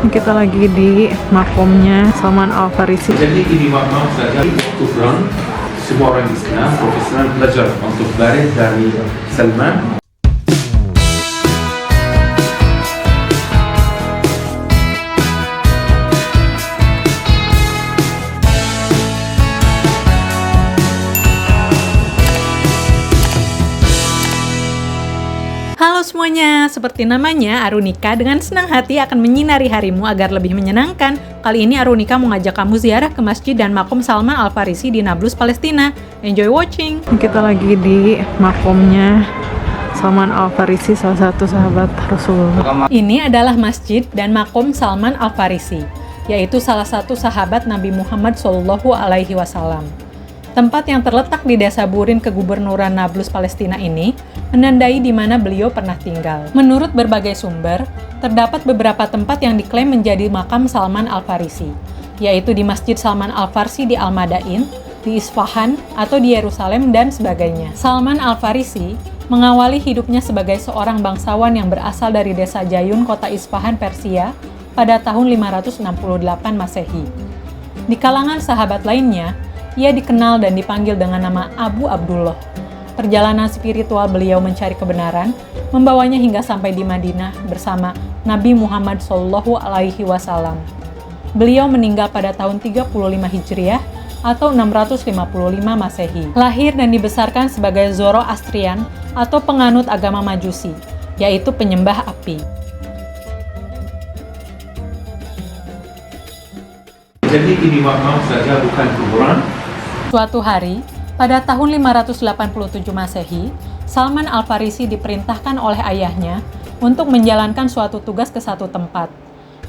Kita lagi di makomnya Salman Al Farisi. Jadi ini makam saja Kufran, semua orang Islam profesional belajar untuk baris dari Salman. Halo semuanya, seperti namanya, Arunika dengan senang hati akan menyinari harimu agar lebih menyenangkan. Kali ini Arunika mengajak kamu ziarah ke masjid dan makom Salman Al Farisi di Nablus, Palestina. Enjoy watching! Kita lagi di makomnya Salman Al Farisi, salah satu sahabat Rasulullah. Ini adalah masjid dan makom Salman Al Farisi, yaitu salah satu sahabat Nabi Muhammad SAW. Tempat yang terletak di desa Burin Kegubernuran Nablus, Palestina ini menandai di mana beliau pernah tinggal. Menurut berbagai sumber, terdapat beberapa tempat yang diklaim menjadi makam Salman Al Farisi, yaitu di Masjid Salman Al Farsi di Al-Madain, di Isfahan, atau di Yerusalem, dan sebagainya. Salman Al Farisi mengawali hidupnya sebagai seorang bangsawan yang berasal dari desa Jayun, kota Isfahan, Persia, pada tahun 568 Masehi. Di kalangan sahabat lainnya, ia dikenal dan dipanggil dengan nama Abu Abdullah. Perjalanan spiritual beliau mencari kebenaran membawanya hingga sampai di Madinah bersama Nabi Muhammad SAW. Beliau meninggal pada tahun 35 Hijriah atau 655 Masehi. Lahir dan dibesarkan sebagai Zoroastrian atau penganut agama Majusi, yaitu penyembah api. Jadi ini makam saja bukan kuburan. Suatu hari, pada tahun 587 Masehi, Salman Al Farisi diperintahkan oleh ayahnya untuk menjalankan suatu tugas ke satu tempat.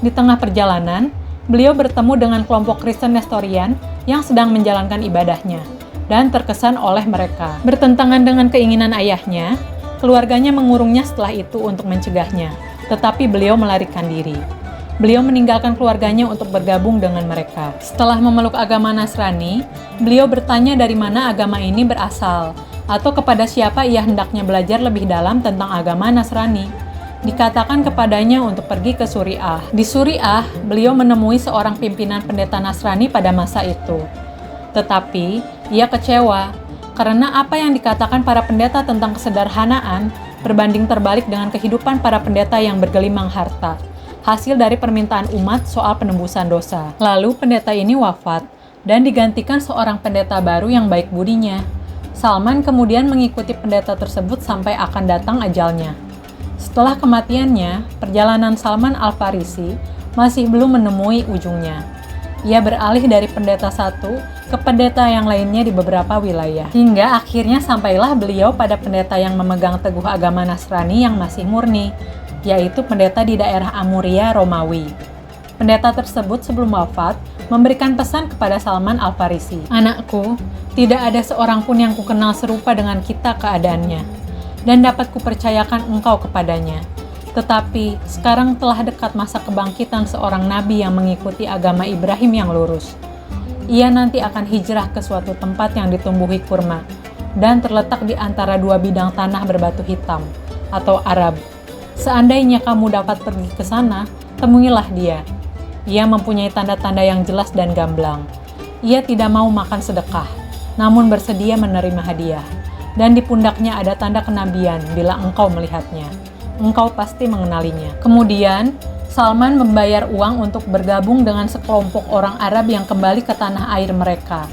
Di tengah perjalanan, beliau bertemu dengan kelompok Kristen Nestorian yang sedang menjalankan ibadahnya dan terkesan oleh mereka. Bertentangan dengan keinginan ayahnya, keluarganya mengurungnya setelah itu untuk mencegahnya, tetapi beliau melarikan diri. Beliau meninggalkan keluarganya untuk bergabung dengan mereka. Setelah memeluk agama Nasrani, beliau bertanya dari mana agama ini berasal, atau kepada siapa ia hendaknya belajar lebih dalam tentang agama Nasrani. Dikatakan kepadanya untuk pergi ke Suriah. Di Suriah, beliau menemui seorang pimpinan pendeta Nasrani pada masa itu. Tetapi, ia kecewa, karena apa yang dikatakan para pendeta tentang kesederhanaan berbanding terbalik dengan kehidupan para pendeta yang bergelimang harta. Hasil dari permintaan umat soal penembusan dosa. Lalu pendeta ini wafat dan digantikan seorang pendeta baru yang baik budinya. Salman kemudian mengikuti pendeta tersebut sampai akan datang ajalnya. Setelah kematiannya, perjalanan Salman Al Farisi masih belum menemui ujungnya. Ia beralih dari pendeta satu ke pendeta yang lainnya di beberapa wilayah. Hingga akhirnya sampailah beliau pada pendeta yang memegang teguh agama Nasrani yang masih murni, yaitu pendeta di daerah Amuria, Romawi. Pendeta tersebut sebelum wafat memberikan pesan kepada Salman Al Farisi, "Anakku, tidak ada seorang pun yang kukenal serupa dengan kita keadaannya, dan dapat kupercayakan engkau kepadanya. Tetapi sekarang telah dekat masa kebangkitan seorang nabi yang mengikuti agama Ibrahim yang lurus. Ia nanti akan hijrah ke suatu tempat yang ditumbuhi kurma, dan terletak di antara dua bidang tanah berbatu hitam, atau Arab. Seandainya kamu dapat pergi ke sana, temuilah dia. Ia mempunyai tanda-tanda yang jelas dan gamblang. Ia tidak mau makan sedekah, namun bersedia menerima hadiah. Dan di pundaknya ada tanda kenabian bila engkau melihatnya. Engkau pasti mengenalinya." Kemudian, Salman membayar uang untuk bergabung dengan sekelompok orang Arab yang kembali ke tanah air mereka.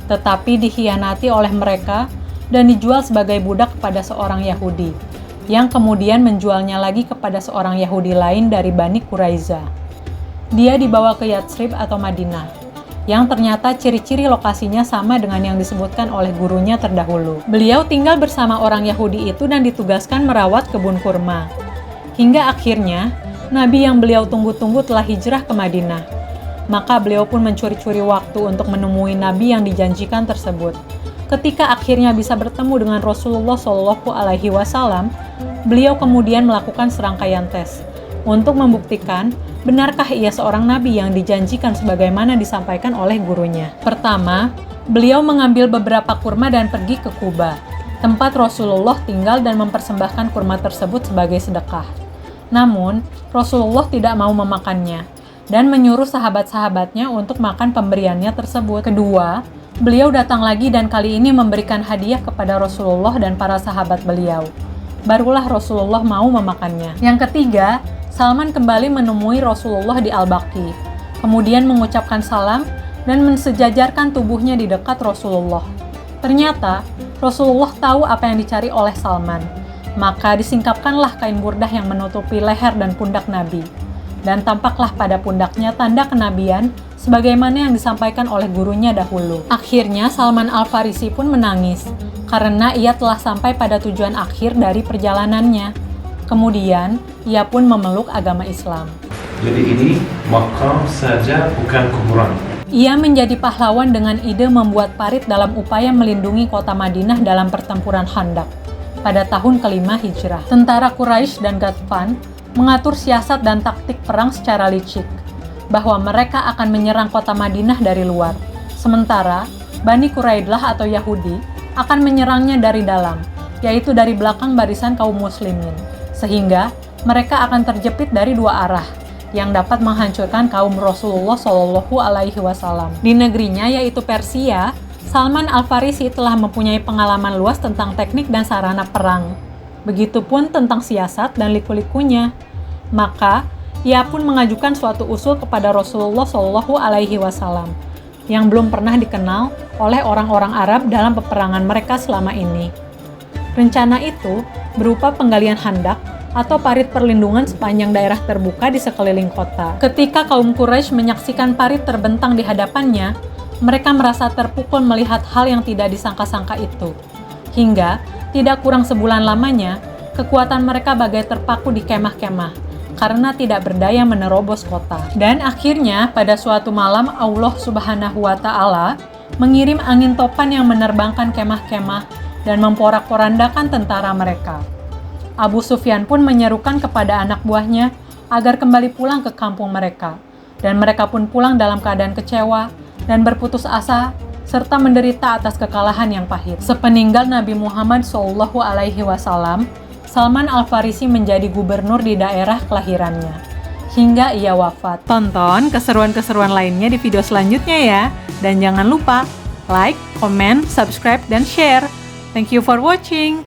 Tetapi dikhianati oleh mereka dan dijual sebagai budak kepada seorang Yahudi, yang kemudian menjualnya lagi kepada seorang Yahudi lain dari Bani Quraiza. Dia dibawa ke Yatsrib atau Madinah, yang ternyata ciri-ciri lokasinya sama dengan yang disebutkan oleh gurunya terdahulu. Beliau tinggal bersama orang Yahudi itu dan ditugaskan merawat kebun kurma. Hingga akhirnya, Nabi yang beliau tunggu-tunggu telah hijrah ke Madinah. Maka beliau pun mencuri-curi waktu untuk menemui Nabi yang dijanjikan tersebut. Ketika akhirnya bisa bertemu dengan Rasulullah SAW, beliau kemudian melakukan serangkaian tes untuk membuktikan benarkah ia seorang nabi yang dijanjikan sebagaimana disampaikan oleh gurunya. Pertama, beliau mengambil beberapa kurma dan pergi ke Kuba, tempat Rasulullah tinggal, dan mempersembahkan kurma tersebut sebagai sedekah. Namun, Rasulullah tidak mau memakannya, dan menyuruh sahabat-sahabatnya untuk makan pemberiannya tersebut. Kedua, beliau datang lagi dan kali ini memberikan hadiah kepada Rasulullah dan para sahabat beliau. Barulah Rasulullah mau memakannya. Yang ketiga, Salman kembali menemui Rasulullah di Al-Baqi, kemudian mengucapkan salam dan mensejajarkan tubuhnya di dekat Rasulullah. Ternyata, Rasulullah tahu apa yang dicari oleh Salman, maka disingkapkanlah kain burdah yang menutupi leher dan pundak Nabi, dan tampaklah pada pundaknya tanda kenabian sebagaimana yang disampaikan oleh gurunya dahulu. Akhirnya Salman Al-Farisi pun menangis, karena ia telah sampai pada tujuan akhir dari perjalanannya. Kemudian, ia pun memeluk agama Islam. Jadi ini makam saja, bukan kuburan. Ia menjadi pahlawan dengan ide membuat parit dalam upaya melindungi kota Madinah dalam pertempuran Khandaq pada tahun ke-5 Hijrah. Tentara Quraisy dan Ghatfan mengatur siasat dan taktik perang secara licik, bahwa mereka akan menyerang kota Madinah dari luar, sementara Bani Quraidah atau Yahudi akan menyerangnya dari dalam, yaitu dari belakang barisan kaum muslimin, sehingga mereka akan terjepit dari dua arah yang dapat menghancurkan kaum Rasulullah Shallallahu Alaihi Wasallam. Di negerinya yaitu Persia, Salman Al-Farisi telah mempunyai pengalaman luas tentang teknik dan sarana perang. Begitupun tentang siasat dan liku-likunya. Maka ia pun mengajukan suatu usul kepada Rasulullah Shallallahu Alaihi Wasallam yang belum pernah dikenal oleh orang-orang Arab dalam peperangan mereka selama ini. Rencana itu berupa penggalian Khandaq atau parit perlindungan sepanjang daerah terbuka di sekeliling kota. Ketika kaum Quraisy menyaksikan parit terbentang di hadapannya, mereka merasa terpukul melihat hal yang tidak disangka-sangka itu. Hingga tidak kurang sebulan lamanya, kekuatan mereka bagai terpaku di kemah-kemah karena tidak berdaya menerobos kota. Dan akhirnya pada suatu malam Allah Subhanahu wa Ta'ala mengirim angin topan yang menerbangkan kemah-kemah dan memporak-porandakan tentara mereka. Abu Sufyan pun menyerukan kepada anak buahnya agar kembali pulang ke kampung mereka, dan mereka pun pulang dalam keadaan kecewa dan berputus asa serta menderita atas kekalahan yang pahit. Sepeninggal Nabi Muhammad SAW, Salman Al-Farisi menjadi gubernur di daerah kelahirannya hingga ia wafat. Tonton keseruan-keseruan lainnya di video selanjutnya ya, dan jangan lupa like, comment, subscribe, dan share. Thank you for watching.